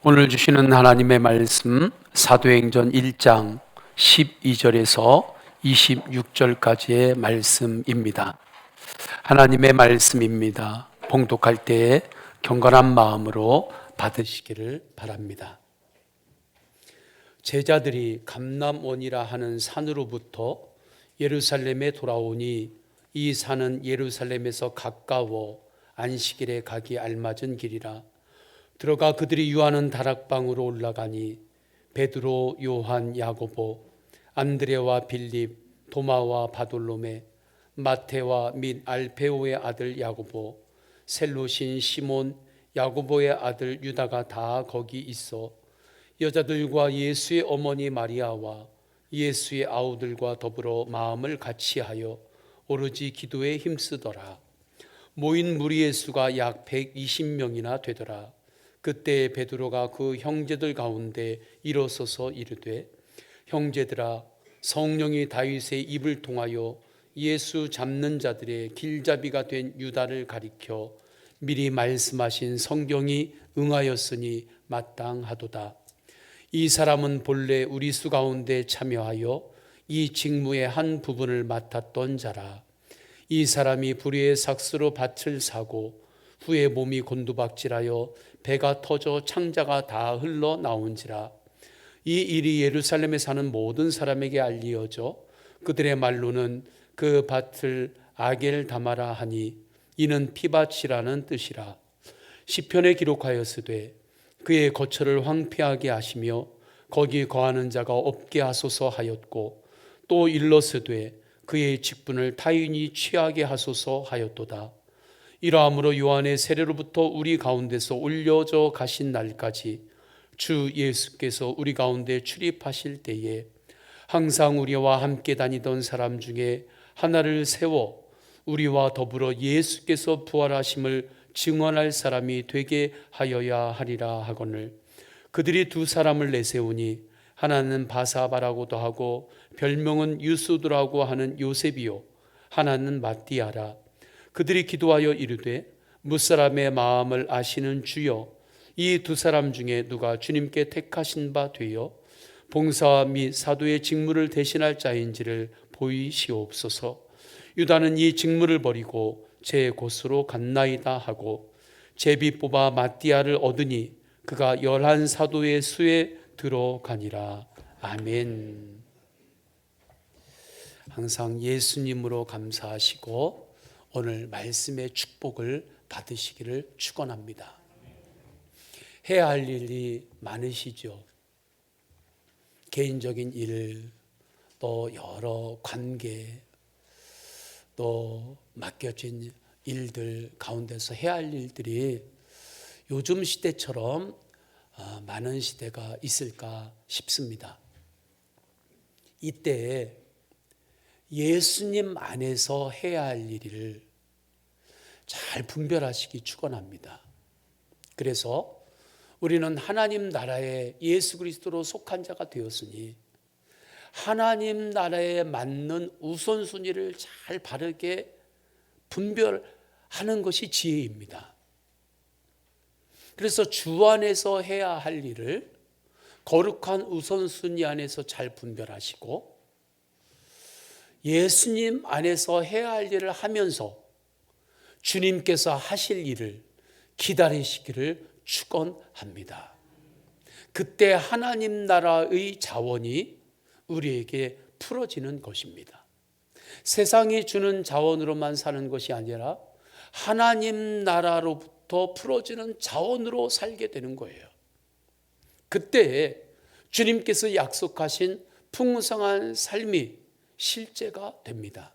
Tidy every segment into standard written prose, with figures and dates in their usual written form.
오늘 주시는 하나님의 말씀 사도행전 1장 12절에서 26절까지의 말씀입니다. 하나님의 말씀입니다. 봉독할 때에 경건한 마음으로 받으시기를 바랍니다. 제자들이 감람원이라 하는 산으로부터 예루살렘에 돌아오니 이 산은 예루살렘에서 가까워 안식일에 가기 알맞은 길이라. 들어가 그들이 유하는 다락방으로 올라가니 베드로, 요한, 야고보, 안드레와 빌립, 도마와 바돌로메, 마테와 및 알페오의 아들 야고보, 셀로신 시몬, 야고보의 아들 유다가 다 거기 있어 여자들과 예수의 어머니 마리아와 예수의 아우들과 더불어 마음을 같이하여 오로지 기도에 힘쓰더라. 모인 무리의 수가 약 120명이나 되더라. 그때 베드로가 그 형제들 가운데 일어서서 이르되, 형제들아, 성령이 다윗의 입을 통하여 예수 잡는 자들의 길잡이가 된 유다를 가리켜 미리 말씀하신 성경이 응하였으니 마땅하도다. 이 사람은 본래 우리 수 가운데 참여하여 이 직무의 한 부분을 맡았던 자라. 이 사람이 불의의 삭스로 밭을 사고 후에 몸이 곤두박질하여 배가 터져 창자가 다 흘러나온지라. 이 일이 예루살렘에 사는 모든 사람에게 알리어져 그들의 말로는 그 밭을 아겔다마라 하니 이는 피밭이라는 뜻이라. 시편에 기록하였으되 그의 거처를 황폐하게 하시며 거기 거하는 자가 없게 하소서 하였고, 또 일러스되 그의 직분을 타인이 취하게 하소서 하였도다. 이러함으로 요한의 세례로부터 우리 가운데서 올려져 가신 날까지 주 예수께서 우리 가운데 출입하실 때에 항상 우리와 함께 다니던 사람 중에 하나를 세워 우리와 더불어 예수께서 부활하심을 증언할 사람이 되게 하여야 하리라 하거늘, 그들이 두 사람을 내세우니 하나는 바사바라고도 하고 별명은 유소드라고 하는 요셉이요, 하나는 마띠아라. 그들이 기도하여 이르되, 무사람의 마음을 아시는 주여, 이 두 사람 중에 누가 주님께 택하신 바 되어 봉사와 및 사도의 직무를 대신할 자인지를 보이시옵소서. 유다는 이 직무를 버리고 제 곳으로 갔나이다 하고 제비 뽑아 마띠아를 얻으니 그가 11 사도의 수에 들어가니라. 아멘. 항상 예수님으로 감사하시고 오늘 말씀의 축복을 받으시기를 축원합니다. 해야 할 일이 많으시죠. 개인적인 일, 또 여러 관계, 또 맡겨진 일들 가운데서 해야 할 일들이 요즘 시대처럼 많은 시대가 있을까 싶습니다. 이때 예수님 안에서 해야 할 일을 잘 분별하시기 축원합니다. 그래서 우리는 하나님 나라에 예수 그리스도로 속한 자가 되었으니 하나님 나라에 맞는 우선순위를 잘 바르게 분별하는 것이 지혜입니다. 그래서 주 안에서 해야 할 일을 거룩한 우선순위 안에서 잘 분별하시고 예수님 안에서 해야 할 일을 하면서 주님께서 하실 일을 기다리시기를 축원합니다. 그때 하나님 나라의 자원이 우리에게 풀어지는 것입니다. 세상이 주는 자원으로만 사는 것이 아니라 하나님 나라로부터 풀어지는 자원으로 살게 되는 거예요. 그때 주님께서 약속하신 풍성한 삶이 실제가 됩니다.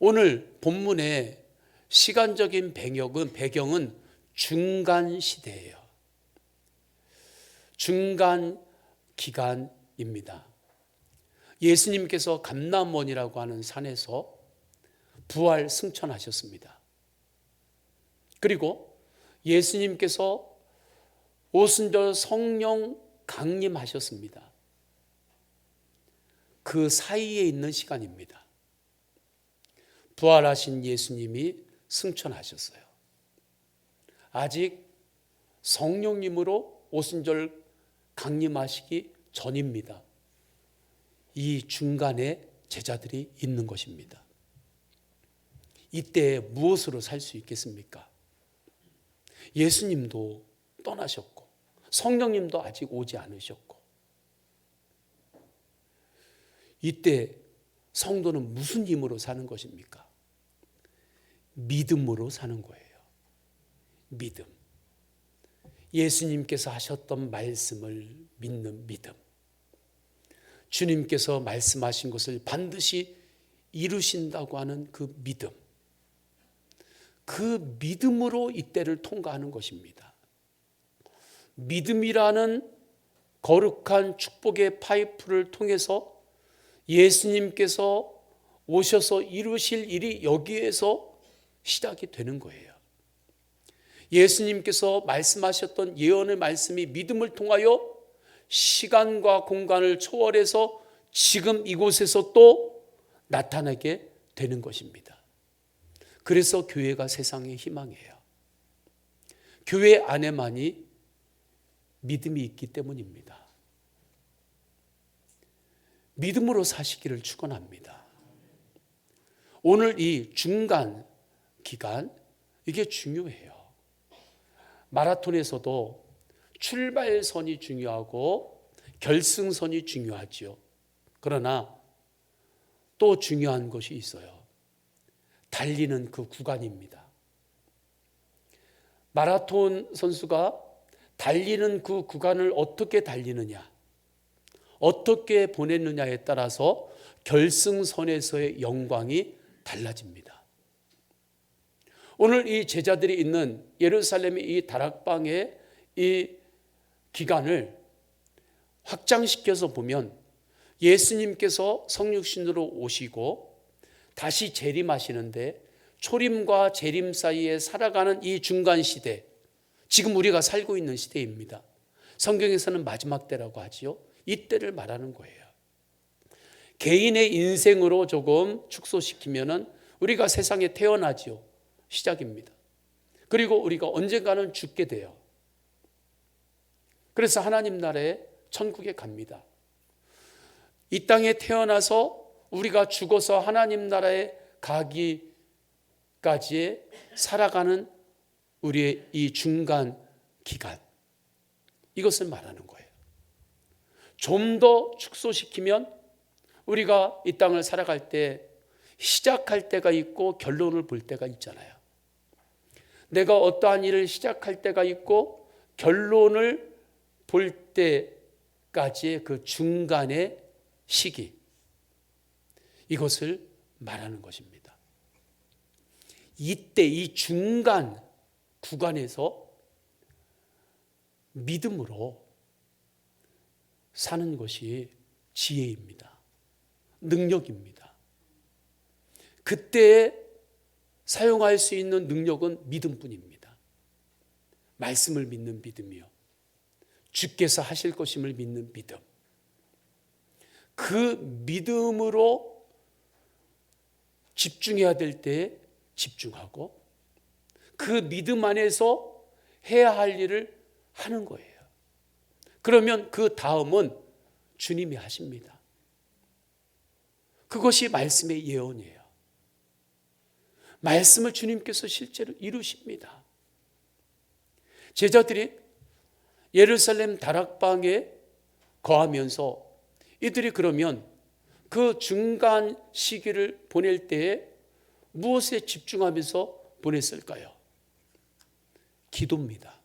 오늘 본문의 시간적인 배경은 중간 시대예요. 중간 기간입니다. 예수님께서 감람원이라고 하는 산에서 부활 승천하셨습니다. 그리고 예수님께서 오순절 성령 강림하셨습니다. 그 사이에 있는 시간입니다. 부활하신 예수님이 승천하셨어요. 아직 성령님으로 오순절 강림하시기 전입니다. 이 중간에 제자들이 있는 것입니다. 이때 무엇으로 살 수 있겠습니까? 예수님도 떠나셨고 성령님도 아직 오지 않으셨고, 이때 성도는 무슨 힘으로 사는 것입니까? 믿음으로 사는 거예요. 믿음. 예수님께서 하셨던 말씀을 믿는 믿음. 주님께서 말씀하신 것을 반드시 이루신다고 하는 그 믿음. 그 믿음으로 이때를 통과하는 것입니다. 믿음이라는 거룩한 축복의 파이프를 통해서 예수님께서 오셔서 이루실 일이 여기에서 시작이 되는 거예요. 예수님께서 말씀하셨던 예언의 말씀이 믿음을 통하여 시간과 공간을 초월해서 지금 이곳에서 또 나타나게 되는 것입니다. 그래서 교회가 세상의 희망이에요. 교회 안에만이 믿음이 있기 때문입니다. 믿음으로 사시기를 축원합니다. 오늘 이 중간 기간, 이게 중요해요. 마라톤에서도 출발선이 중요하고 결승선이 중요하지요. 그러나 또 중요한 것이 있어요. 달리는 그 구간입니다. 마라톤 선수가 달리는 그 구간을 어떻게 달리느냐, 어떻게 보냈느냐에 따라서 결승선에서의 영광이 달라집니다. 오늘 이 제자들이 있는 예루살렘의 이 다락방의 이 기간을 확장시켜서 보면 예수님께서 성육신으로 오시고 다시 재림하시는데 초림과 재림 사이에 살아가는 이 중간 시대, 지금 우리가 살고 있는 시대입니다. 성경에서는 마지막 때라고 하지요. 이때를 말하는 거예요. 개인의 인생으로 조금 축소시키면은 우리가 세상에 태어나지요. 시작입니다. 그리고 우리가 언젠가는 죽게 돼요. 그래서 하나님 나라에 천국에 갑니다. 이 땅에 태어나서 우리가 죽어서 하나님 나라에 가기까지의 살아가는 우리의 이 중간 기간, 이것을 말하는 거예요. 좀 더 축소시키면 우리가 이 땅을 살아갈 때 시작할 때가 있고 결론을 볼 때가 있잖아요. 내가 어떠한 일을 시작할 때가 있고 결론을 볼 때까지의 그 중간의 시기, 이것을 말하는 것입니다. 이때 이 중간 구간에서 믿음으로 사는 것이 지혜입니다. 능력입니다. 그때 사용할 수 있는 능력은 믿음뿐입니다. 말씀을 믿는 믿음이요, 주께서 하실 것임을 믿는 믿음. 그 믿음으로 집중해야 될 때 집중하고 그 믿음 안에서 해야 할 일을 하는 거예요. 그러면 그 다음은 주님이 하십니다. 그것이 말씀의 예언이에요. 말씀을 주님께서 실제로 이루십니다. 제자들이 예루살렘 다락방에 거하면서 이들이 그러면 그 중간 시기를 보낼 때에 무엇에 집중하면서 보냈을까요? 기도입니다.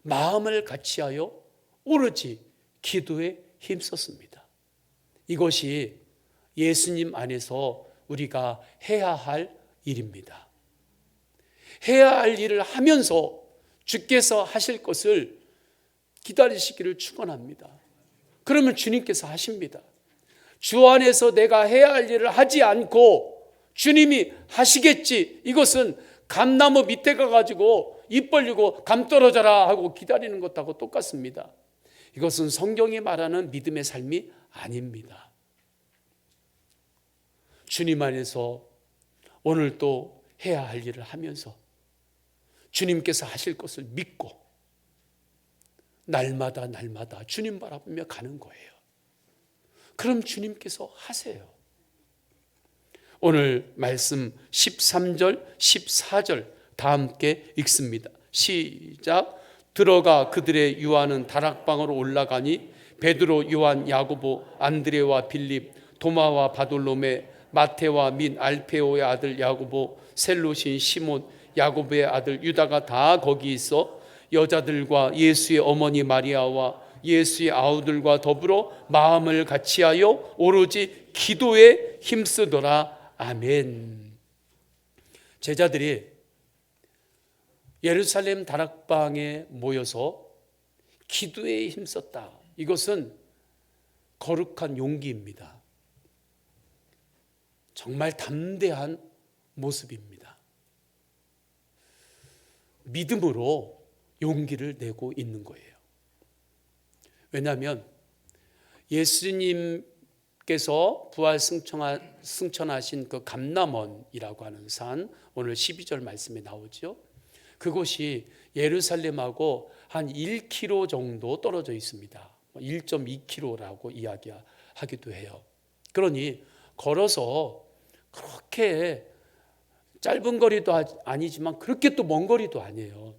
마음을 같이하여 오로지 기도에 힘썼습니다. 이것이 예수님 안에서 우리가 해야 할 일입니다. 해야 할 일을 하면서 주께서 하실 것을 기다리시기를 축원합니다. 그러면 주님께서 하십니다. 주 안에서 내가 해야 할 일을 하지 않고 주님이 하시겠지, 이것은 감나무 밑에 가가지고 입 벌리고 감 떨어져라 하고 기다리는 것하고 똑같습니다. 이것은 성경이 말하는 믿음의 삶이 아닙니다. 주님 안에서 오늘 또 해야 할 일을 하면서 주님께서 하실 것을 믿고 날마다 주님 바라보며 가는 거예요. 그럼 주님께서 하세요. 오늘 말씀 13절, 14절 다 함께 읽습니다. 시작. 들어가 그들의 유하는 다락방으로 올라가니 베드로, 요한, 야고보, 안드레와 빌립, 도마와 바돌로메, 마테와 민, 알페오의 아들 야고보, 셀롯인 시몬, 야고보의 아들 유다가 다 거기 있어 여자들과 예수의 어머니 마리아와 예수의 아우들과 더불어 마음을 같이하여 오로지 기도에 힘쓰더라. 아멘. 제자들이 예루살렘 다락방에 모여서 기도에 힘썼다. 이것은 거룩한 용기입니다. 정말 담대한 모습입니다. 믿음으로 용기를 내고 있는 거예요. 왜냐하면 예수님께서 부활 승천하신 그 감람원이라고 하는 산, 오늘 12절 말씀에 나오죠. 그곳이 예루살렘하고 한 1km 정도 떨어져 있습니다. 1.2km라고 이야기하기도 해요. 그러니 걸어서 그렇게 짧은 거리도 아니지만 그렇게 또 먼 거리도 아니에요.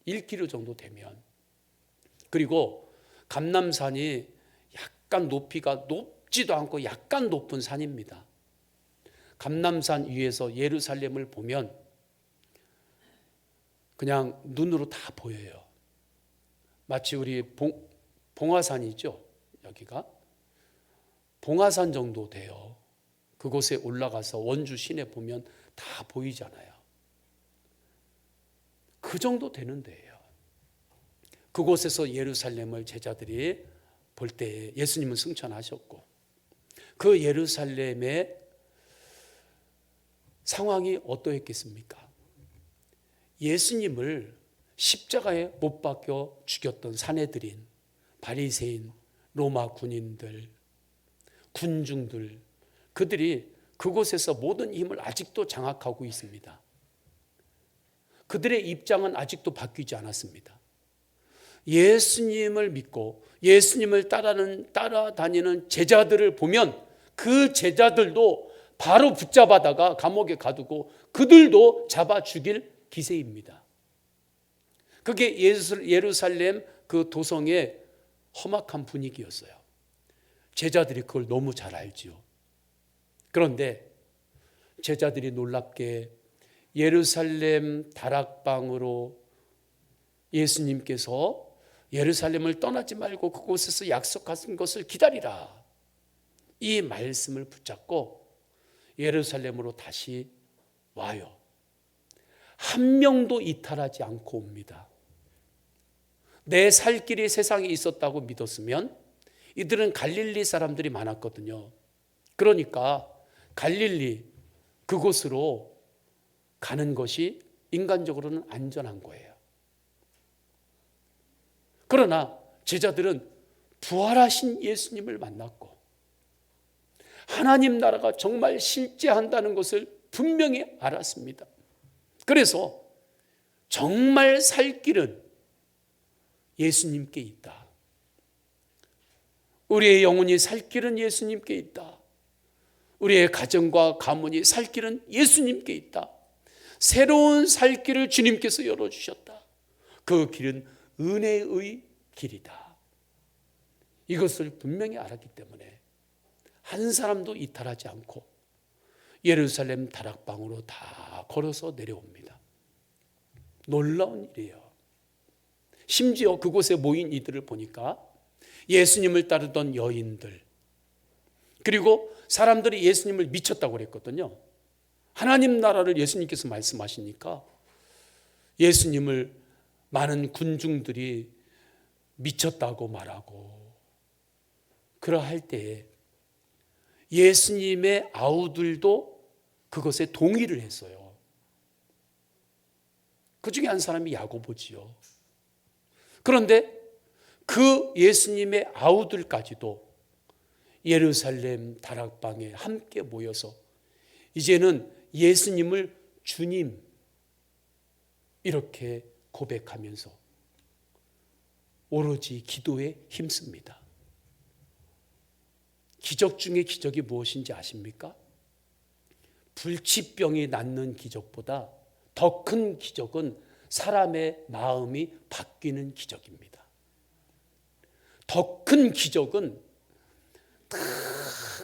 1km 정도 되면. 그리고 감람산이 약간 높이가 높지도 않고 약간 높은 산입니다. 감람산 위에서 예루살렘을 보면 그냥 눈으로 다 보여요. 마치 우리 봉화산이죠. 여기가 봉화산 정도 돼요. 그곳에 올라가서 원주 시내 보면 다 보이잖아요. 그 정도 되는 데예요. 그곳에서 예루살렘을 제자들이 볼 때 예수님은 승천하셨고 그 예루살렘의 상황이 어떠했겠습니까? 예수님을 십자가에 못 박혀 죽였던 사내들인 바리새인, 로마 군인들, 군중들, 그들이 그곳에서 모든 힘을 아직도 장악하고 있습니다. 그들의 입장은 아직도 바뀌지 않았습니다. 예수님을 믿고 예수님을 따라다니는 제자들을 보면 그 제자들도 바로 붙잡아다가 감옥에 가두고 그들도 잡아 죽일 기세입니다. 그게 예루살렘 그 도성의 험악한 분위기였어요. 제자들이 그걸 너무 잘 알지요. 그런데 제자들이 놀랍게 예루살렘 다락방으로 예수님께서 예루살렘을 떠나지 말고 그곳에서 약속하신 것을 기다리라. 이 말씀을 붙잡고 예루살렘으로 다시 와요. 한 명도 이탈하지 않고 옵니다. 내 살 길이 세상에 있었다고 믿었으면 이들은 갈릴리 사람들이 많았거든요. 그러니까 갈릴리 그곳으로 가는 것이 인간적으로는 안전한 거예요. 그러나 제자들은 부활하신 예수님을 만났고 하나님 나라가 정말 실제한다는 것을 분명히 알았습니다. 그래서 정말 살 길은 예수님께 있다. 우리의 영혼이 살 길은 예수님께 있다. 우리의 가정과 가문이 살 길은 예수님께 있다. 새로운 살 길을 주님께서 열어주셨다. 그 길은 은혜의 길이다. 이것을 분명히 알았기 때문에 한 사람도 이탈하지 않고 예루살렘 다락방으로 다 걸어서 내려옵니다. 놀라운 일이에요. 심지어 그곳에 모인 이들을 보니까 예수님을 따르던 여인들, 그리고 사람들이 예수님을 미쳤다고 그랬거든요. 하나님 나라를 예수님께서 말씀하시니까 예수님을 많은 군중들이 미쳤다고 말하고, 그러할 때에 예수님의 아우들도 그것에 동의를 했어요. 그 중에 한 사람이 야고보지요. 그런데 그 예수님의 아우들까지도 예루살렘 다락방에 함께 모여서 이제는 예수님을 주님 이렇게 고백하면서 오로지 기도에 힘씁니다. 기적 중에 기적이 무엇인지 아십니까? 불치병이 낫는 기적보다 더 큰 기적은 사람의 마음이 바뀌는 기적입니다. 더 큰 기적은 다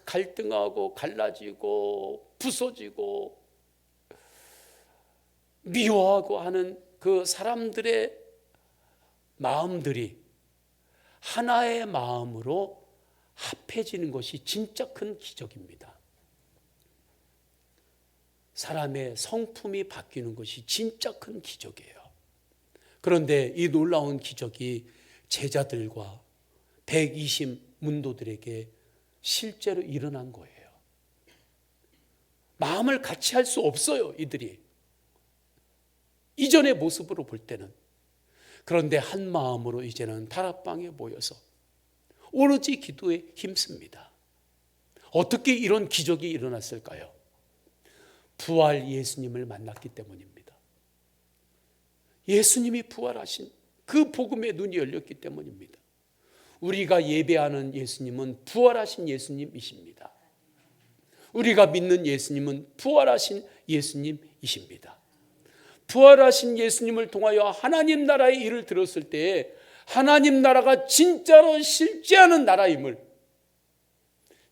갈등하고 갈라지고 부서지고 미워하고 하는 그 사람들의 마음들이 하나의 마음으로 합해지는 것이 진짜 큰 기적입니다. 사람의 성품이 바뀌는 것이 진짜 큰 기적이에요. 그런데 이 놀라운 기적이 제자들과 120 문도들에게 실제로 일어난 거예요. 마음을 같이 할 수 없어요, 이들이. 이전의 모습으로 볼 때는. 그런데 한 마음으로 이제는 다락방에 모여서 오로지 기도에 힘씁니다. 어떻게 이런 기적이 일어났을까요? 부활 예수님을 만났기 때문입니다. 예수님이 부활하신 그 복음의 눈이 열렸기 때문입니다. 우리가 예배하는 예수님은 부활하신 예수님이십니다. 우리가 믿는 예수님은 부활하신 예수님이십니다. 부활하신 예수님을 통하여 하나님 나라의 일을 들었을 때에 하나님 나라가 진짜로 실제하는 나라임을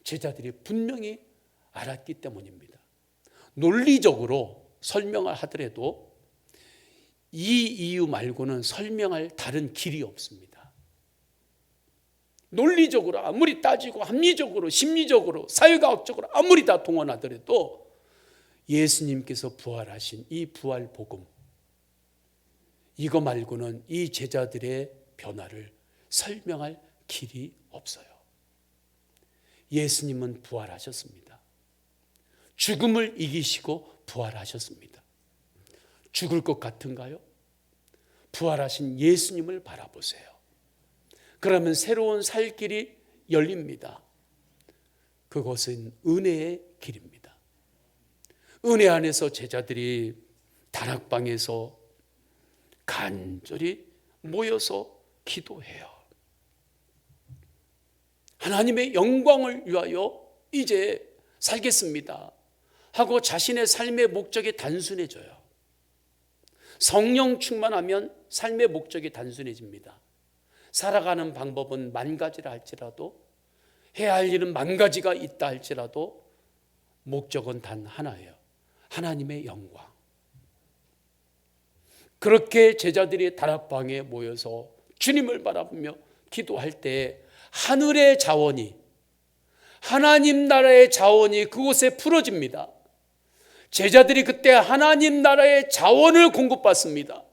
제자들이 분명히 알았기 때문입니다. 논리적으로 설명을 하더라도 이 이유 말고는 설명할 다른 길이 없습니다. 논리적으로 아무리 따지고 합리적으로 심리적으로 사회과학적으로 아무리 다 동원하더라도 예수님께서 부활하신 이 부활 복음, 이거 말고는 이 제자들의 변화를 설명할 길이 없어요. 예수님은 부활하셨습니다. 죽음을 이기시고 부활하셨습니다. 죽을 것 같은가요? 부활하신 예수님을 바라보세요. 그러면 새로운 살 길이 열립니다. 그것은 은혜의 길입니다. 은혜 안에서 제자들이 다락방에서 간절히 모여서 기도해요. 하나님의 영광을 위하여 이제 살겠습니다 하고 자신의 삶의 목적이 단순해져요. 성령 충만하면 삶의 목적이 단순해집니다. 살아가는 방법은 만 가지라 할지라도, 해야 할 일은 만 가지가 있다 할지라도 목적은 단 하나예요. 하나님의 영광. 그렇게 제자들이 다락방에 모여서 주님을 바라보며 기도할 때 하늘의 자원이, 하나님 나라의 자원이 그곳에 풀어집니다. 제자들이 그때 하나님 나라의 자원을 공급받습니다.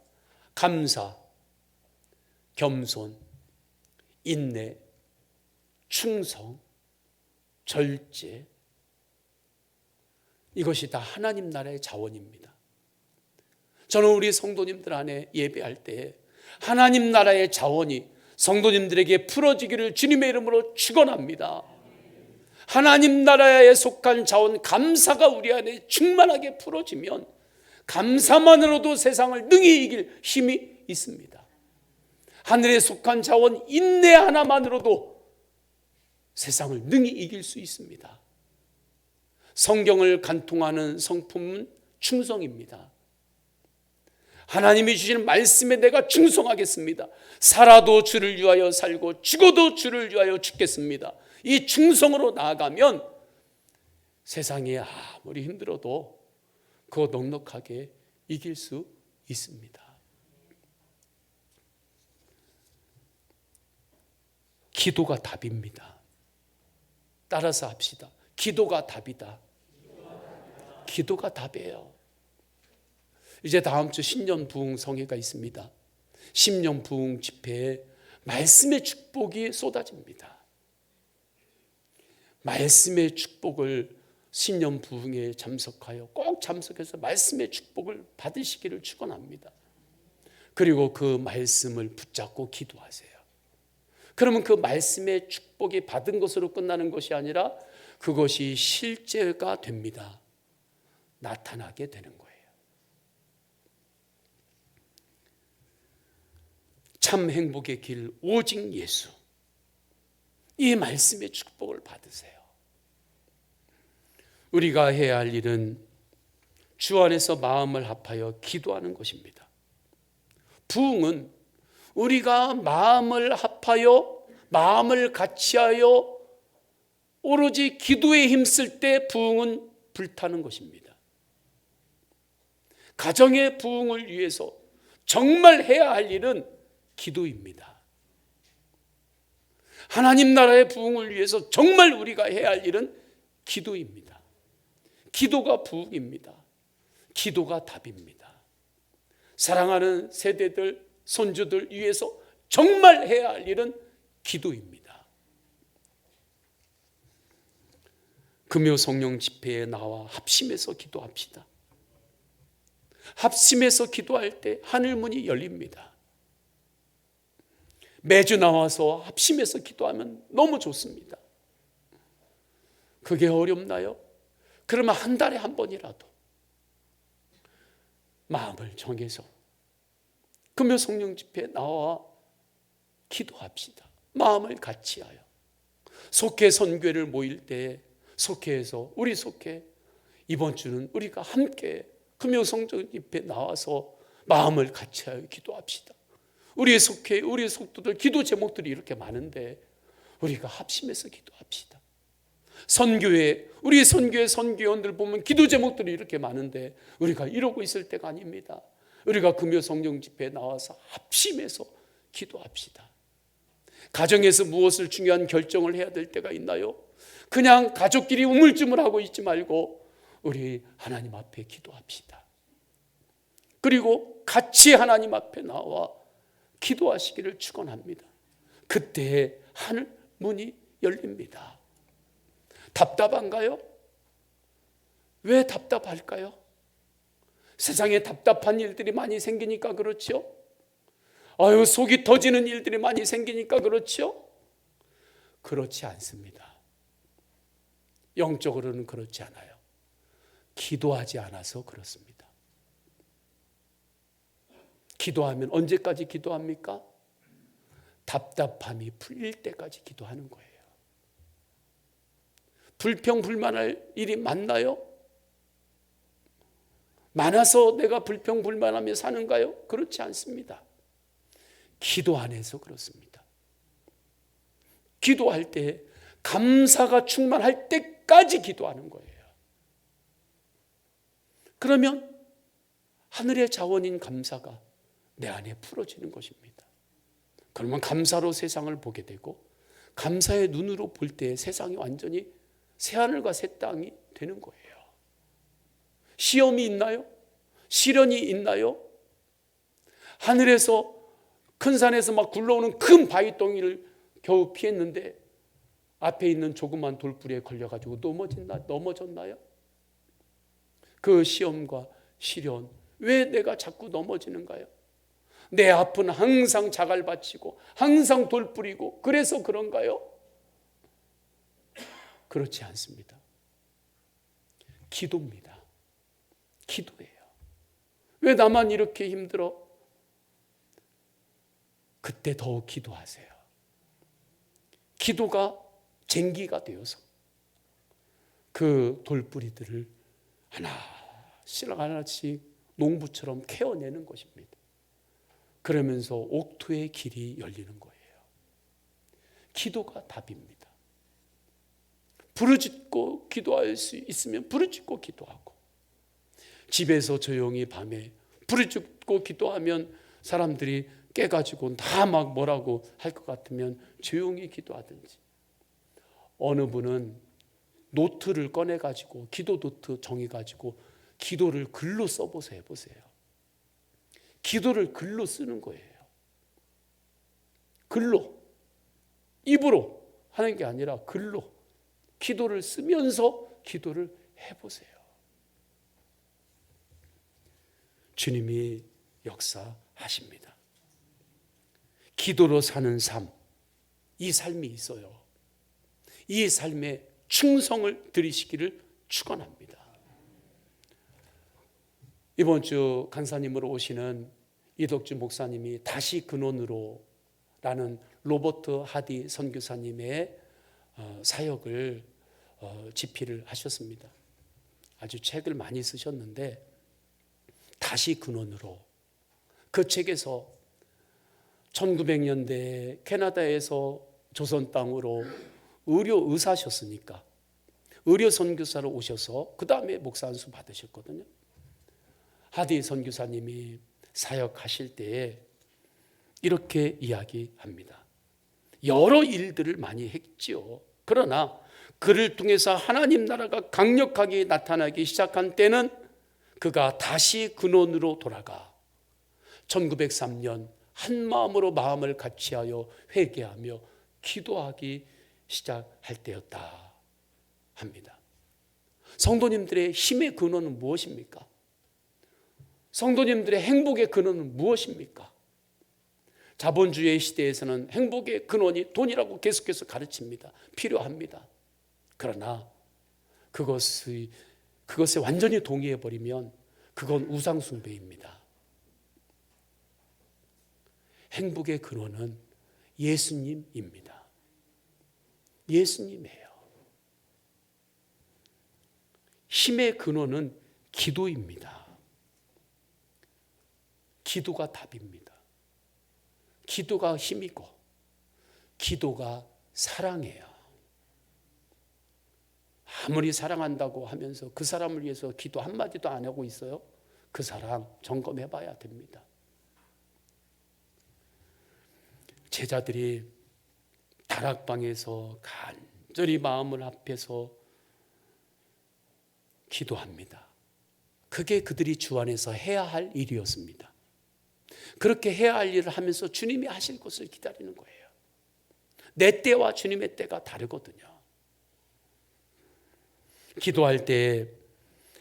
감사, 겸손, 인내, 충성, 절제, 이것이 다 하나님 나라의 자원입니다. 저는 우리 성도님들 안에 예배할 때 하나님 나라의 자원이 성도님들에게 풀어지기를 주님의 이름으로 축원합니다. 하나님 나라에 속한 자원 감사가 우리 안에 충만하게 풀어지면 감사만으로도 세상을 능히 이길 힘이 있습니다. 하늘에 속한 자원 인내 하나만으로도 세상을 능히 이길 수 있습니다. 성경을 간통하는 성품은 충성입니다. 하나님이 주시는 말씀에 내가 충성하겠습니다. 살아도 주를 위하여 살고 죽어도 주를 위하여 죽겠습니다. 이 충성으로 나아가면 세상이 아무리 힘들어도 그거 넉넉하게 이길 수 있습니다. 기도가 답입니다. 따라서 합시다. 기도가 답이다. 기도가 답이에요. 이제 다음 주 신년 부흥 성회가 있습니다. 신년 부흥 집회에 말씀의 축복이 쏟아집니다. 말씀의 축복을 신년 부흥에 참석하여 꼭 참석해서 말씀의 축복을 받으시기를 축원합니다. 그리고 그 말씀을 붙잡고 기도하세요. 그러면 그 말씀의 축복이 받은 것으로 끝나는 것이 아니라 그것이 실제가 됩니다. 나타나게 되는 거예요. 참 행복의 길 오직 예수, 이 말씀의 축복을 받으세요. 우리가 해야 할 일은 주 안에서 마음을 합하여 기도하는 것입니다. 부흥은 우리가 마음을 합하여 마음을 같이하여 오로지 기도에 힘쓸 때 부흥은 불타는 것입니다. 가정의 부흥을 위해서 정말 해야 할 일은 기도입니다. 하나님 나라의 부흥을 위해서 정말 우리가 해야 할 일은 기도입니다. 기도가 부흥입니다. 기도가 답입니다. 사랑하는 세대들, 손주들 위해서 정말 해야 할 일은 기도입니다. 금요 성령 집회에 나와 합심해서 기도합시다. 합심해서 기도할 때 하늘문이 열립니다. 매주 나와서 합심해서 기도하면 너무 좋습니다. 그게 어렵나요? 그러면 한 달에 한 번이라도 마음을 정해서 금요 성령 집회에 나와 기도합시다. 마음을 같이하여 속회 선교회를 모일 때 속회에서 우리 속회 이번 주는 우리가 함께 금요 성령 집회에 나와서 마음을 같이하여 기도합시다. 우리의 속회, 우리의 속도들 기도 제목들이 이렇게 많은데 우리가 합심해서 기도합시다. 선교회, 우리 선교회 선교원들 보면 기도 제목들이 이렇게 많은데 우리가 이러고 있을 때가 아닙니다. 우리가 금요 성령 집회에 나와서 합심해서 기도합시다. 가정에서 무엇을 중요한 결정을 해야 될 때가 있나요? 그냥 가족끼리 우물쭈물하고 있지 말고 우리 하나님 앞에 기도합시다. 그리고 같이 하나님 앞에 나와 기도하시기를 축원합니다. 그때 하늘 문이 열립니다. 답답한가요? 왜 답답할까요? 세상에 답답한 일들이 많이 생기니까 그렇죠? 속이 터지는 일들이 많이 생기니까 그렇죠? 그렇지 않습니다. 영적으로는 그렇지 않아요. 기도하지 않아서 그렇습니다. 기도하면 언제까지 기도합니까? 답답함이 풀릴 때까지 기도하는 거예요. 불평불만할 일이 많나요? 많아서 내가 불평불만하며 사는가요? 그렇지 않습니다. 기도 안에서 그렇습니다. 기도할 때 감사가 충만할 때까지 기도하는 거예요. 그러면 하늘의 자원인 감사가 내 안에 풀어지는 것입니다. 그러면 감사로 세상을 보게 되고 감사의 눈으로 볼 때 세상이 완전히 새하늘과 새 땅이 되는 거예요. 시험이 있나요? 시련이 있나요? 하늘에서 큰 산에서 막 굴러오는 큰 바위덩이를 겨우 피했는데 앞에 있는 조그만 돌부리에 걸려가지고 넘어졌나요? 그 시험과 시련, 왜 내가 자꾸 넘어지는가요? 내 앞은 항상 자갈밭이고 항상 돌뿌리고 그래서 그런가요? 그렇지 않습니다. 기도입니다. 기도예요. 왜 나만 이렇게 힘들어? 그때 더욱 기도하세요. 기도가 쟁기가 되어서 그 돌뿌리들을 하나씩 농부처럼 캐어내는 것입니다. 그러면서 옥토의 길이 열리는 거예요. 기도가 답입니다. 부르짖고 기도할 수 있으면 부르짖고 기도하고, 집에서 조용히 밤에 부르짖고 기도하면 사람들이 깨가지고 다 막 뭐라고 할 것 같으면 조용히 기도하든지, 어느 분은 노트를 꺼내가지고 기도 노트 정해가지고 기도를 글로 써보세요. 해보세요. 기도를 글로 쓰는 거예요. 글로, 입으로 하는 게 아니라 글로 기도를 쓰면서 기도를 해보세요. 주님이 역사하십니다. 기도로 사는 삶, 이 삶이 있어요. 이 삶에 충성을 들이시기를 축원합니다. 이번 주 간사님으로 오시는 이덕주 목사님이 다시 근원으로 라는 로버트 하디 선교사님의 사역을 집필을 하셨습니다. 아주 책을 많이 쓰셨는데 다시 근원으로, 그 책에서 1900년대 캐나다에서 조선 땅으로 의료 의사셨으니까 의료 선교사로 오셔서 그 다음에 목사 안수 받으셨거든요. 하디 선교사님이 사역하실 때에 이렇게 이야기합니다. 여러 일들을 많이 했지요. 그러나 그를 통해서 하나님 나라가 강력하게 나타나기 시작한 때는 그가 다시 근원으로 돌아가 1903년 한 마음으로 마음을 같이하여 회개하며 기도하기 시작할 때였다 합니다. 성도님들의 힘의 근원은 무엇입니까? 성도님들의 행복의 근원은 무엇입니까? 자본주의 시대에서는 행복의 근원이 돈이라고 계속해서 가르칩니다. 필요합니다. 그러나 그것에 완전히 동의해버리면 그건 우상숭배입니다. 행복의 근원은 예수님입니다. 예수님이에요. 힘의 근원은 기도입니다. 기도가 답입니다. 기도가 힘이고 기도가 사랑이에요. 아무리 사랑한다고 하면서 그 사람을 위해서 기도 한마디도 안 하고 있어요? 그 사람 점검해 봐야 됩니다. 제자들이 다락방에서 간절히 마음을 합해서 기도합니다. 그게 그들이 주 안에서 해야 할 일이었습니다. 그렇게 해야 할 일을 하면서 주님이 하실 것을 기다리는 거예요. 내 때와 주님의 때가 다르거든요. 기도할 때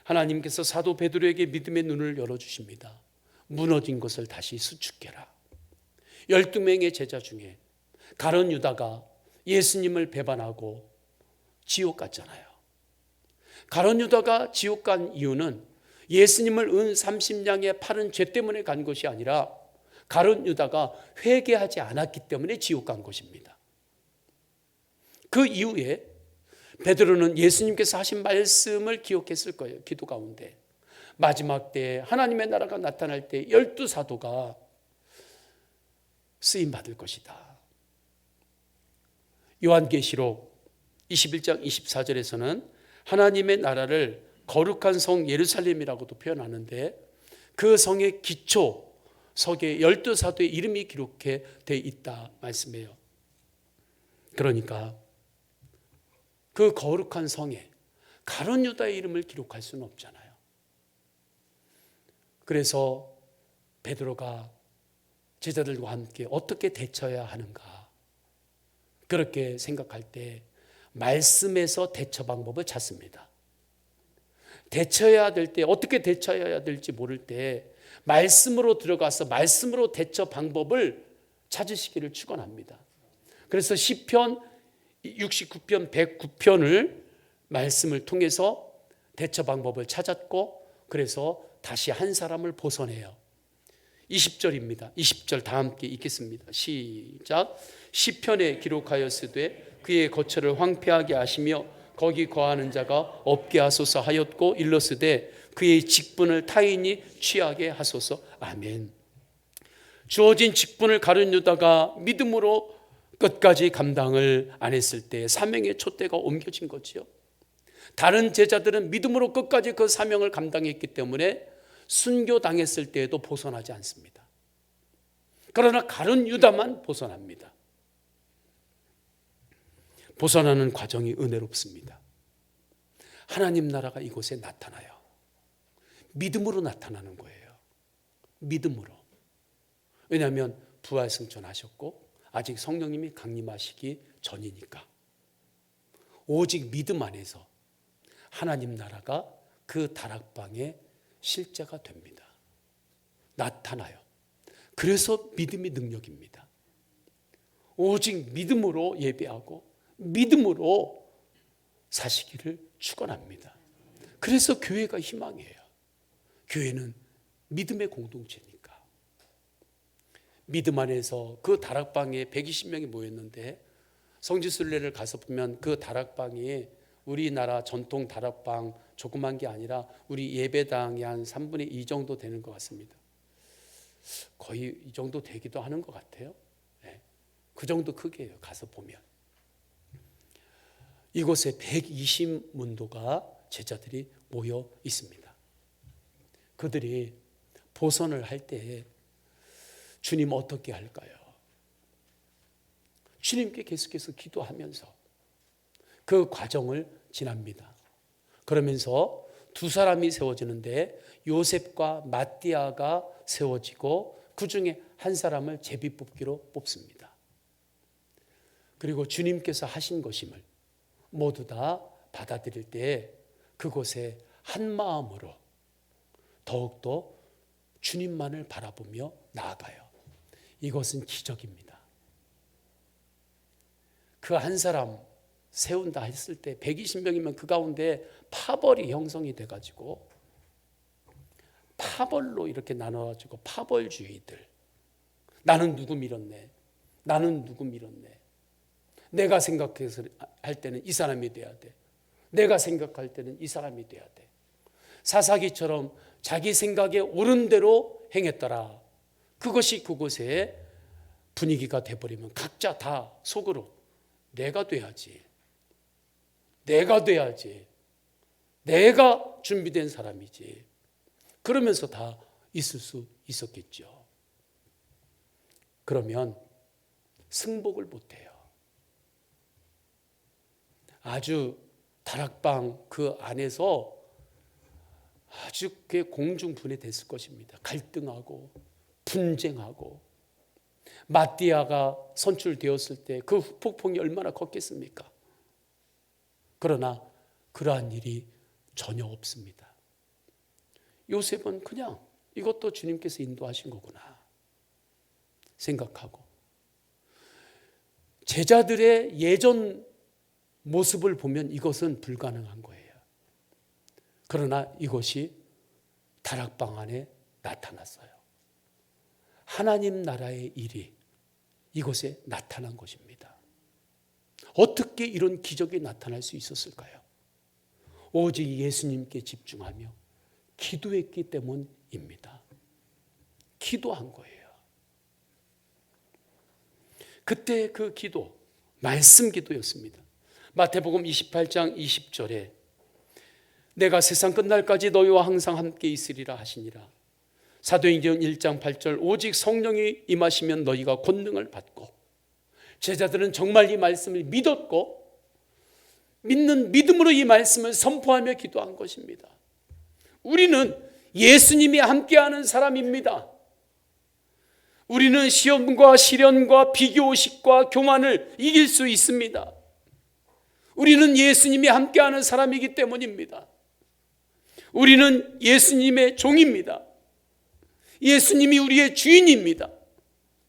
하나님께서 사도 베드로에게 믿음의 눈을 열어주십니다. 무너진 것을 다시 수축해라. 12명의 제자 중에 가룟 유다가 예수님을 배반하고 지옥 갔잖아요. 가룟 유다가 지옥 간 이유는 예수님을 은 30냥에 팔은 죄 때문에 간 것이 아니라 가룟 유다가 회개하지 않았기 때문에 지옥 간 것입니다. 그 이후에 베드로는 예수님께서 하신 말씀을 기억했을 거예요. 기도 가운데 마지막 때 하나님의 나라가 나타날 때 12사도가 쓰임 받을 것이다. 요한계시록 21장 24절에서는 하나님의 나라를 거룩한 성 예루살렘이라고도 표현하는데 그 성의 기초 석에 12사도의 이름이 기록해 돼 있다 말씀해요. 그러니까 그 거룩한 성에 가룟 유다의 이름을 기록할 수는 없잖아요. 그래서 베드로가 제자들과 함께 어떻게 대처해야 하는가, 그렇게 생각할 때 말씀에서 대처 방법을 찾습니다. 대처해야 될 때, 어떻게 대처해야 될지 모를 때 말씀으로 들어가서 말씀으로 대처 방법을 찾으시기를 축원합니다. 그래서 시편 69편 109편을 말씀을 통해서 대처 방법을 찾았고, 그래서 다시 한 사람을 벗어내요. 20절입니다. 20절 다 함께 읽겠습니다. 시작. 시편에 기록하였으되 그의 거처를 황폐하게 하시며 거기 거하는 자가 없게 하소서 하였고, 일렀으되 그의 직분을 타인이 취하게 하소서. 아멘. 주어진 직분을 가룟 유다가 믿음으로 끝까지 감당을 안 했을 때 사명의 촛대가 옮겨진 거지요. 다른 제자들은 믿음으로 끝까지 그 사명을 감당했기 때문에 순교당했을 때에도 벗어나지 않습니다. 그러나 가룟 유다만 벗어납니다. 벗어나는 과정이 은혜롭습니다. 하나님 나라가 이곳에 나타나요. 믿음으로 나타나는 거예요. 믿음으로. 왜냐하면 부활승천하셨고 아직 성령님이 강림하시기 전이니까. 오직 믿음 안에서 하나님 나라가 그 다락방에 실제가 됩니다. 나타나요. 그래서 믿음이 능력입니다. 오직 믿음으로 예배하고 믿음으로 사시기를 축원합니다. 그래서 교회가 희망이에요. 교회는 믿음의 공동체니까. 믿음 안에서 그 다락방에 120명이 모였는데 성지순례를 가서 보면 그 다락방이 우리나라 전통 다락방 조그만 게 아니라 우리 예배당이 한 3분의 2 정도 되는 것 같습니다. 거의 이 정도 되기도 하는 것 같아요. 네. 그 정도 크기예요. 가서 보면 이곳에 120문도가 제자들이 모여 있습니다. 그들이 보선을 할 때 주님 어떻게 할까요? 주님께 계속해서 기도하면서 그 과정을 지납니다. 그러면서 두 사람이 세워지는데 요셉과 마띠아가 세워지고 그 중에 한 사람을 제비뽑기로 뽑습니다. 그리고 주님께서 하신 것임을 모두 다 받아들일 때 그곳에 한 마음으로 더욱더 주님만을 바라보며 나아가요. 이것은 기적입니다. 그 한 사람 세운다 했을 때 120명이면 그 가운데 파벌이 형성이 돼가지고 파벌로 이렇게 나눠가지고 파벌주의들, 나는 누구 밀었네, 나는 누구 밀었네, 내가 생각해서 할 때는 이 사람이 돼야 돼, 내가 생각할 때는 이 사람이 돼야 돼, 사사기처럼 자기 생각에 옳은 대로 행했더라. 그것이 그곳에 분위기가 돼버리면 각자 다 속으로 내가 돼야지, 내가 돼야지, 내가 준비된 사람이지, 그러면서 다 있을 수 있었겠죠. 그러면 승복을 못해요. 아주 다락방 그 안에서 아주 공중분해됐을 것입니다. 갈등하고 분쟁하고. 마띠아가 선출되었을 때 그 후폭풍이 얼마나 컸겠습니까? 그러나 그러한 일이 전혀 없습니다. 요셉은 그냥 이것도 주님께서 인도하신 거구나 생각하고, 제자들의 예전 모습을 보면 이것은 불가능한 거예요. 그러나 이것이 다락방 안에 나타났어요. 하나님 나라의 일이 이곳에 나타난 것입니다. 어떻게 이런 기적이 나타날 수 있었을까요? 오직 예수님께 집중하며 기도했기 때문입니다. 기도한 거예요. 그때 그 기도, 말씀 기도였습니다. 마태복음 28장 20절에 내가 세상 끝날까지 너희와 항상 함께 있으리라 하시니라. 사도행전 1장 8절 오직 성령이 임하시면 너희가 권능을 받고. 제자들은 정말 이 말씀을 믿었고 믿는 믿음으로 이 말씀을 선포하며 기도한 것입니다. 우리는 예수님이 함께하는 사람입니다. 우리는 시험과 시련과 비교의식과 교만을 이길 수 있습니다. 우리는 예수님이 함께하는 사람이기 때문입니다. 우리는 예수님의 종입니다. 예수님이 우리의 주인입니다.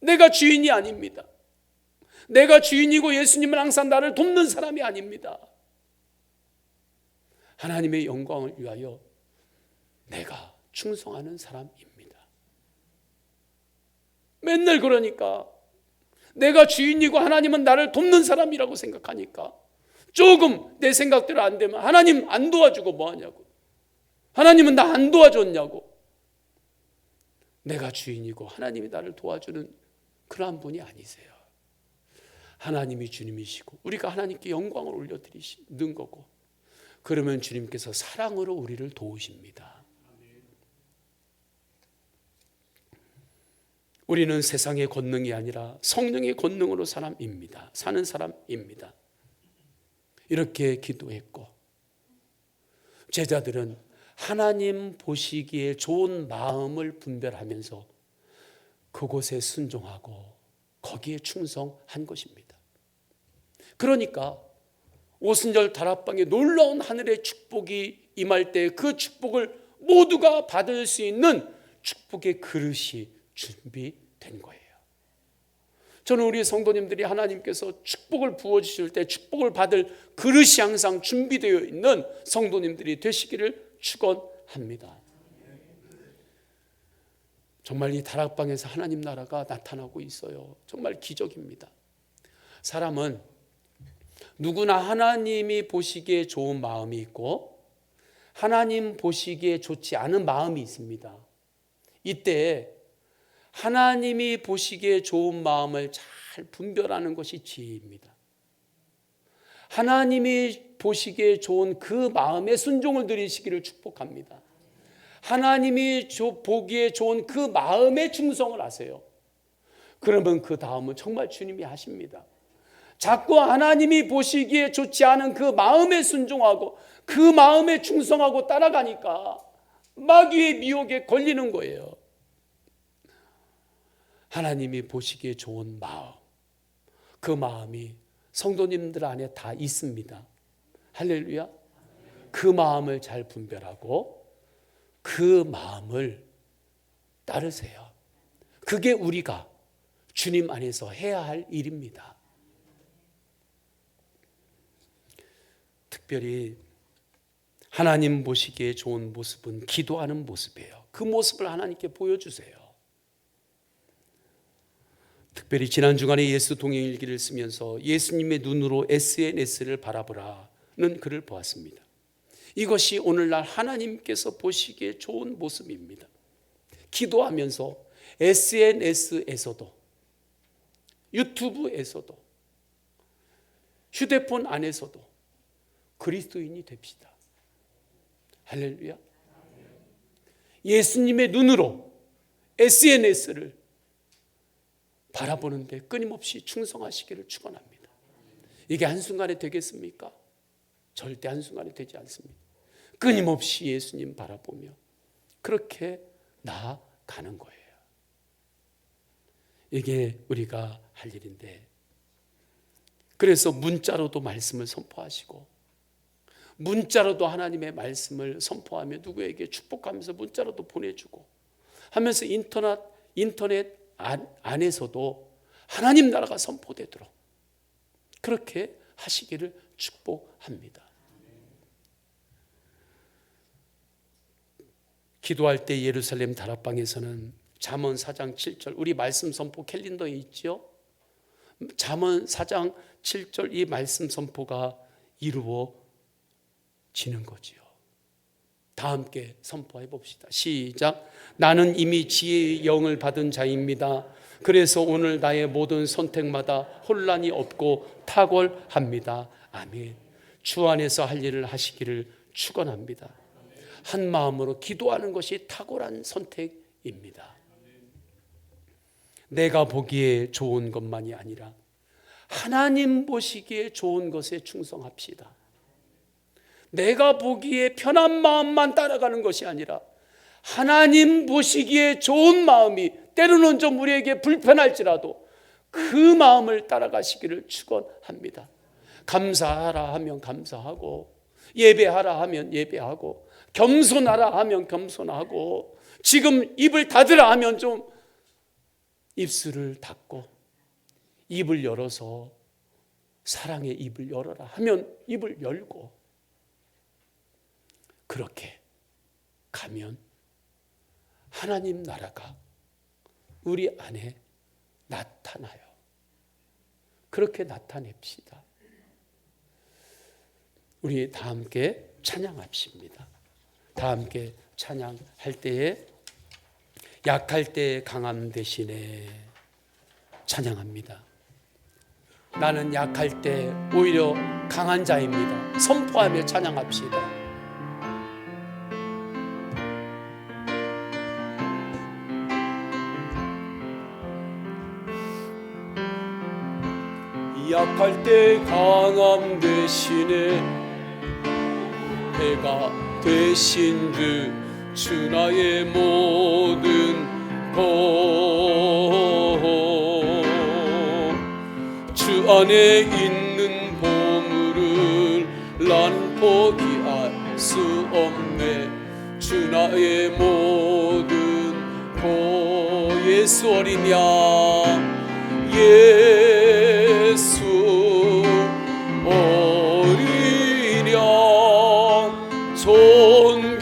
내가 주인이 아닙니다. 내가 주인이고 예수님은 항상 나를 돕는 사람이 아닙니다. 하나님의 영광을 위하여 내가 충성하는 사람입니다. 맨날 그러니까 내가 주인이고 하나님은 나를 돕는 사람이라고 생각하니까 조금 내 생각대로 안 되면 하나님 안 도와주고 뭐하냐고, 하나님은 나 안 도와줬냐고. 내가 주인이고 하나님이 나를 도와주는 그러한 분이 아니세요. 하나님이 주님이시고 우리가 하나님께 영광을 올려드리는 거고, 그러면 주님께서 사랑으로 우리를 도우십니다. 우리는 세상의 권능이 아니라 성령의 권능으로 사는 사람입니다. 이렇게 기도했고, 제자들은 하나님 보시기에 좋은 마음을 분별하면서 그곳에 순종하고 거기에 충성한 것입니다. 그러니까 오순절 다락방에 놀라운 하늘의 축복이 임할 때 그 축복을 모두가 받을 수 있는 축복의 그릇이 준비된 거예요. 저는 우리 성도님들이 하나님께서 축복을 부어주실 때 축복을 받을 그릇이 항상 준비되어 있는 성도님들이 되시기를 축원합니다. 정말 이 다락방에서 하나님 나라가 나타나고 있어요. 정말 기적입니다. 사람은 누구나 하나님이 보시기에 좋은 마음이 있고 하나님 보시기에 좋지 않은 마음이 있습니다. 이때 하나님이 보시기에 좋은 마음을 잘 분별하는 것이 지혜입니다. 하나님이 보시기에 좋은 그 마음에 순종을 드리시기를 축복합니다. 하나님이 보기에 좋은 그 마음에 충성을 하세요. 그러면 그 다음은 정말 주님이 하십니다. 자꾸 하나님이 보시기에 좋지 않은 그 마음에 순종하고 그 마음에 충성하고 따라가니까 마귀의 미혹에 걸리는 거예요. 하나님이 보시기에 좋은 마음, 그 마음이 성도님들 안에 다 있습니다. 할렐루야. 그 마음을 잘 분별하고 그 마음을 따르세요. 그게 우리가 주님 안에서 해야 할 일입니다. 특별히 하나님 보시기에 좋은 모습은 기도하는 모습이에요. 그 모습을 하나님께 보여주세요. 특별히 지난 주간에 예수 동행일기를 쓰면서 예수님의 눈으로 SNS를 바라보라는 글을 보았습니다. 이것이 오늘날 하나님께서 보시기에 좋은 모습입니다. 기도하면서 SNS에서도 유튜브에서도 휴대폰 안에서도 그리스도인이 됩시다. 할렐루야. 예수님의 눈으로 SNS를 바라보는데 끊임없이 충성하시기를 축원합니다. 이게 한순간에 되겠습니까? 절대 한순간에 되지 않습니다. 끊임없이 예수님 바라보며 그렇게 나아가는 거예요. 이게 우리가 할 일인데, 그래서 문자로도 말씀을 선포하시고 문자로도 하나님의 말씀을 선포하며 누구에게 축복하면서 문자로도 보내주고 하면서 인터넷 안에서도 하나님 나라가 선포되도록 그렇게 하시기를 축복합니다. 기도할 때 예루살렘 다락방에서는 잠언 4장 7절, 우리 말씀 선포 캘린더에 있죠. 잠언 4장 7절 이 말씀 선포가 이루어지는 거지요. 다 함께 선포해 봅시다. 시작. 나는 이미 지혜의 영을 받은 자입니다. 그래서 오늘 나의 모든 선택마다 혼란이 없고 탁월합니다. 아멘. 주 안에서 할 일을 하시기를 축원합니다. 한 마음으로 기도하는 것이 탁월한 선택입니다. 내가 보기에 좋은 것만이 아니라 하나님 보시기에 좋은 것에 충성합시다. 내가 보기에 편한 마음만 따라가는 것이 아니라 하나님 보시기에 좋은 마음이 때로는 좀 우리에게 불편할지라도 그 마음을 따라가시기를 축원합니다. 감사하라 하면 감사하고, 예배하라 하면 예배하고, 겸손하라 하면 겸손하고, 지금 입을 닫으라 하면 좀 입술을 닫고, 입을 열어서 사랑의 입을 열어라 하면 입을 열고, 그렇게 가면 하나님 나라가 우리 안에 나타나요. 그렇게 나타냅시다. 우리 다 함께 찬양합시다. 다 함께 찬양할 때에 약할 때 강함 대신에 찬양합니다. 나는 약할 때 오히려 강한 자입니다. 선포하며 찬양합시다. 약할 때 강함 대신에 배가 되신 주 나의 모든 주 안에 있는 보물을 난 포기할 수 없네. 주 나의 모든 예수 어린 양, 예수 어린 양 존귀하니를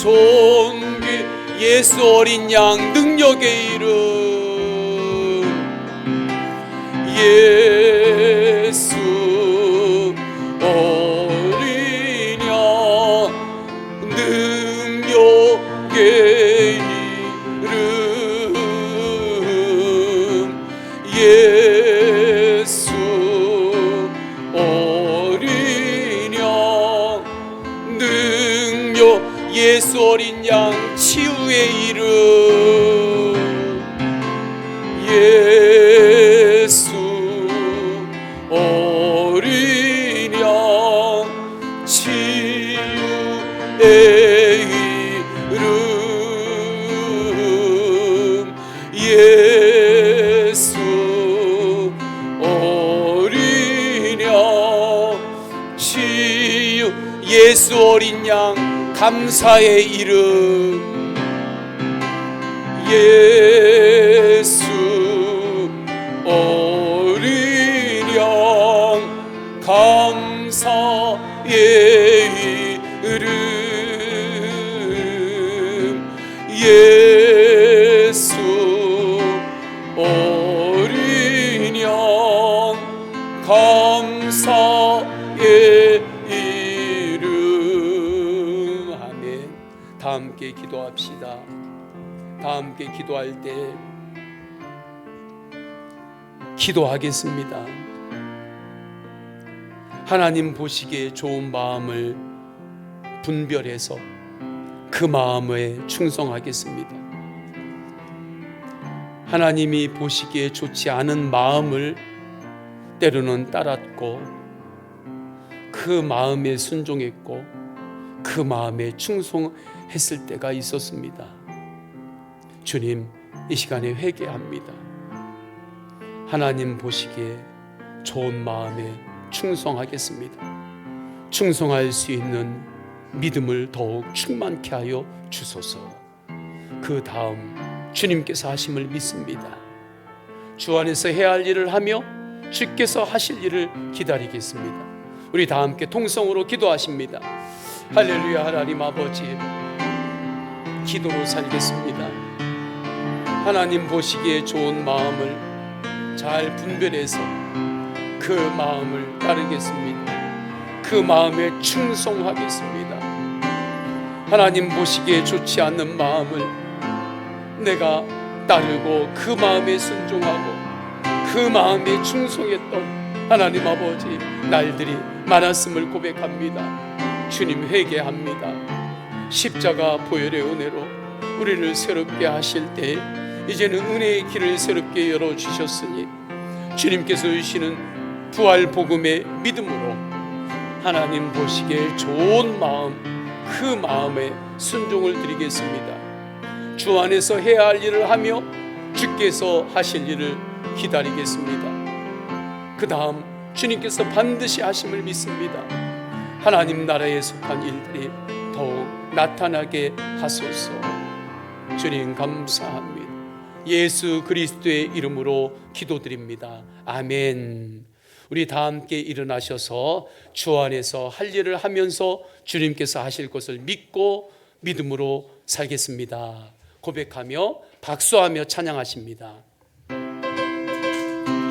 존귀 예수 어린 양 능력의 이름 예수 어린 양 능력의 이름 예수 어린 양 능력 예수 어린 양 치유의 이름 예수 어린 양 치유의 이름 예수 어린 양 치유 예수 어린 양 감사의 이름 예수 어린 양 감사의 이름 예수 어린 양 감사의 이름 아멘. 다 함께 기도합시다. 다 함께 기도할 때 기도하겠습니다. 하나님 보시기에 좋은 마음을 분별해서 그 마음에 충성하겠습니다. 하나님이 보시기에 좋지 않은 마음을 때로는 따랐고 그 마음에 순종했고 그 마음에 충성했을 때가 있었습니다. 주님, 이 시간에 회개합니다. 하나님 보시기에 좋은 마음에 충성하겠습니다. 충성할 수 있는 믿음을 더욱 충만케 하여 주소서. 그 다음 주님께서 하심을 믿습니다. 주 안에서 해야 할 일을 하며 주께서 하실 일을 기다리겠습니다. 우리 다 함께 통성으로 기도하십니다. 할렐루야. 하나님 아버지, 기도로 살겠습니다. 하나님 보시기에 좋은 마음을 잘 분별해서 그 마음을 따르겠습니다. 그 마음에 충성하겠습니다. 하나님 보시기에 좋지 않는 마음을 내가 따르고 그 마음에 순종하고 그 마음에 충성했던 하나님 아버지 날들이 많았음을 고백합니다. 주님, 회개합니다. 십자가 보혈의 은혜로 우리를 새롭게 하실 때 이제는 은혜의 길을 새롭게 열어주셨으니 주님께서 주시는 부활 복음의 믿음으로 하나님 보시기에 좋은 마음, 그 마음에 순종을 드리겠습니다. 주 안에서 해야 할 일을 하며 주께서 하실 일을 기다리겠습니다. 그 다음 주님께서 반드시 하심을 믿습니다. 하나님 나라에 속한 일들이 더욱 나타나게 하소서. 주님 감사합니다. 예수 그리스도의 이름으로 기도드립니다. 아멘. 우리 다 함께 일어나셔서 주 안에서 할 일을 하면서 주님께서 하실 것을 믿고 믿음으로 살겠습니다. 고백하며 박수하며 찬양하십니다.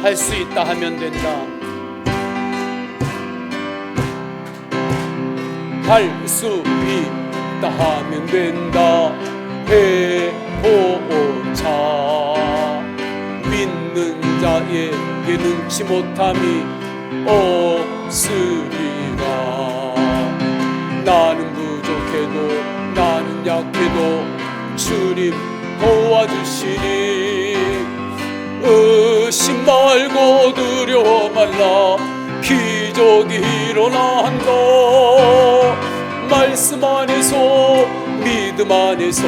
할 수 있다 하면 된다. 할 수 있다 하면 된다. 해보자. 믿는 자에게 능치 못함이 없으리라. 나는 부족해도 나는 약해도 주님 도와주시니 의심 말고 두려워 말라. 기적이 일어나 한다. 말씀 안에서 믿음 안에서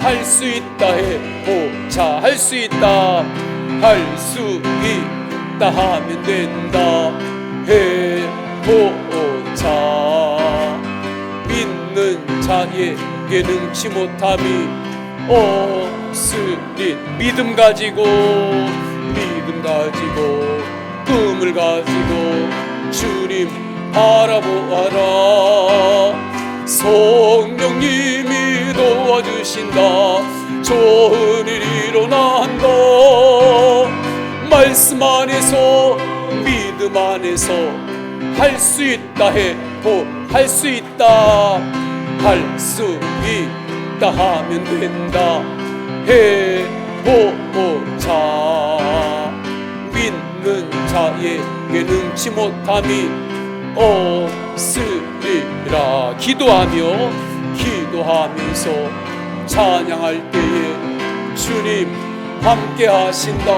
할 수 있다 해보자. 할 수 있다. 할 수 있다 하면 된다. 해보자. 믿는 자에게 능치 못함이 없으리. 믿음 가지고 꿈을 가지고 주님 바라보아라. 성령님이 도와주신다. 좋은 일 일어난다. 말씀 안에서 믿음 안에서 할 수 있다 할 수 있다 할 수 있다 하면 된다. 해보자. 믿는 자에게 능치 못함이 없으리라. 기도하면서 찬양할 때에 주님 함께 하신다.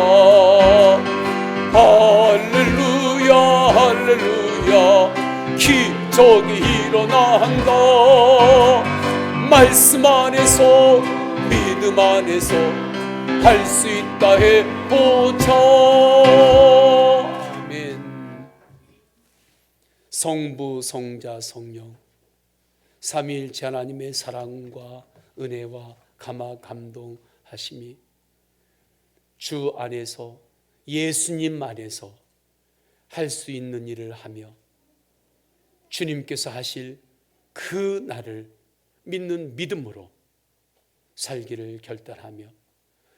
할렐루야 할렐루야. 기적이 일어난다. 말씀 안에서 믿음 안에서 할 수 있다 해보자. 아멘. 성부 성자 성령 삼위일체 하나님의 사랑과 은혜와 감동하심이 주 안에서 예수님 안에서 할 수 있는 일을 하며 주님께서 하실 그 날을 믿는 믿음으로 살기를 결단하며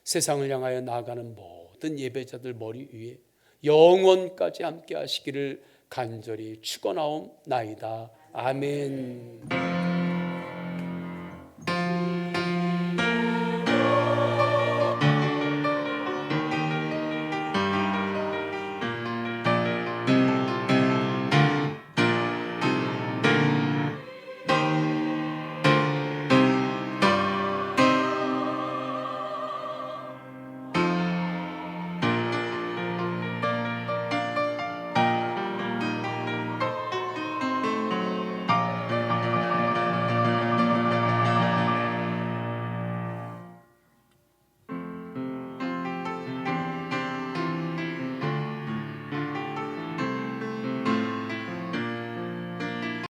세상을 향하여 나아가는 모든 예배자들 머리 위에 영원까지 함께 하시기를 간절히 축원하옵나이다. 아멘.